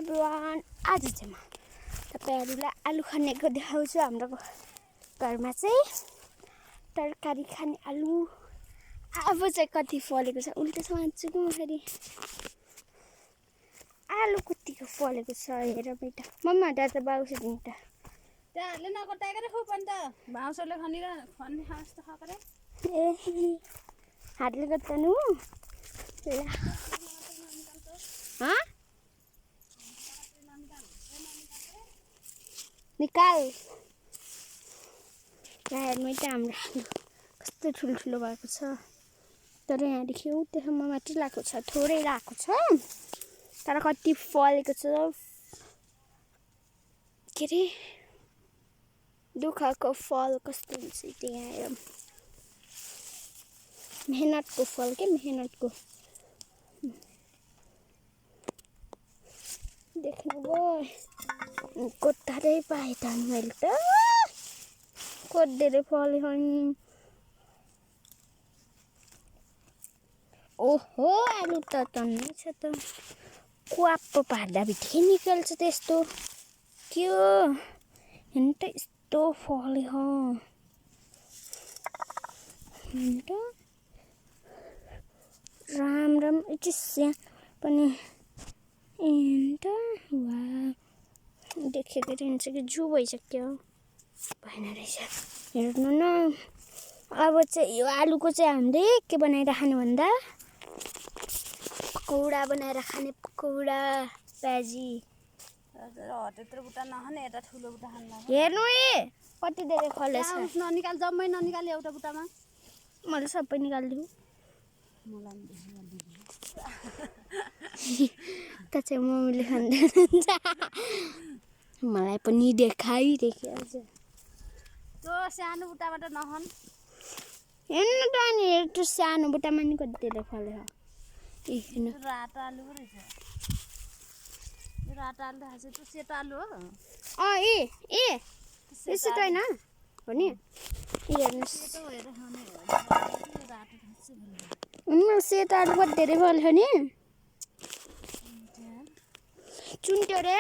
Everyone, आज चाहिँ म तपाईहरुलाई आलु खनेको देखाउँछु। हाम्रो घरमा चाहिँ तरकारी खाने आलु अब चाहिँ कति फलेको छ उल्टा समान्छु म फेरि। आलु कतिको फलेको छ हेर बेटा। मम्मा दादा बाउसे दिन्छ त त्याले नकटाएर खुब अन्त भाउसले खनिरा खन्ने खास त खकरे ए हातले गर्नु ल ह निकाल हेर्नु त हाम्रो आलु कस्तो ठुलो भएको छ। तर यहाँदेखि उतासम्म मात्रै लागेको छ, थोरै लागेको छ तर कति फलेको छ। के रे दुःखको फल कस्तो हुन्छ त्यहाँ हेरौँ। मेहनतको फल के मेहनतको देख्नुभयो कोठारै पाएँ त मैले त कोद्धेरै फल्यो नि। ओहो आलु त तन्नै छ त क्वाप्पो पार्दा बित्तिकै निकाल्छ त्यस्तो के हो हेर्नु त यस्तो फल्यो हेर्नु त राम राम चिस्या पनि हेर्नु त वा देखेको रहन्छ कि जु भइसक्यो भएन रहेछ। हेर्नु न अब चाहिँ यो आलुको चाहिँ हामीले के बनाएर खाने भन्दा पकौडा बनाएर खाने। पकौडा प्याजी त्यत्रो बुटा नखाने एउटा ठुलो बुटा खान्ला। हेर्नु ए कति धेरै फलेछ। ननिकाल जम्मै ननिकाल एउटा बुटामा मैले सबै निकालिदिउँ त चाहिँ मम्मीले खाँदैन मलाई पनि देखाइदियो अझ त्यो सानो बुटाबाट नखान। हेर्नु त अनि त्यो सानो बुटामा नि कति धेरै फल्यो। ए हेर्नु रातो आलु पो रहेछ। यो रातो आलु देखाएको छ त्यो सेतो आलु हो। ए ए यसो त होइन हो नि हेर्नुहोस् सेतो आलु कति धेरै फल्यो नि चुन्ट्यो रे।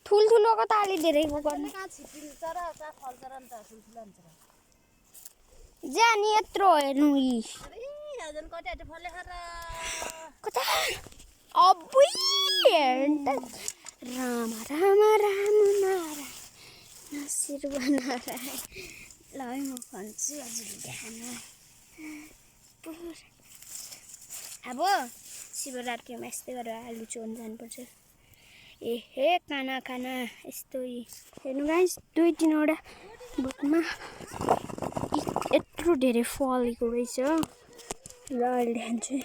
ठुल्ठुलोको त अलि धेरैको गर्नु कहाँ छिपिन्छ र कहाँ फल्छ र अन्त ठुल्ठुलो हुन्छ र जानी यत्रो हेर्नु हजुर कति हाते फले र कता अबुई हेर्नु त राम राम राम नारायण शिव नारायण। ल है म भन्छु हजुर देखाउन अब शिवरात्रिमा यस्तै गरेर आलु चोर्न जानुपर्छ। ए हे काना काना यस्तो हेर्नु गाइस 2-3वटा बोटमा यत्रो धेरै फलेको रहेछ। ल अहिले देखाउँछु।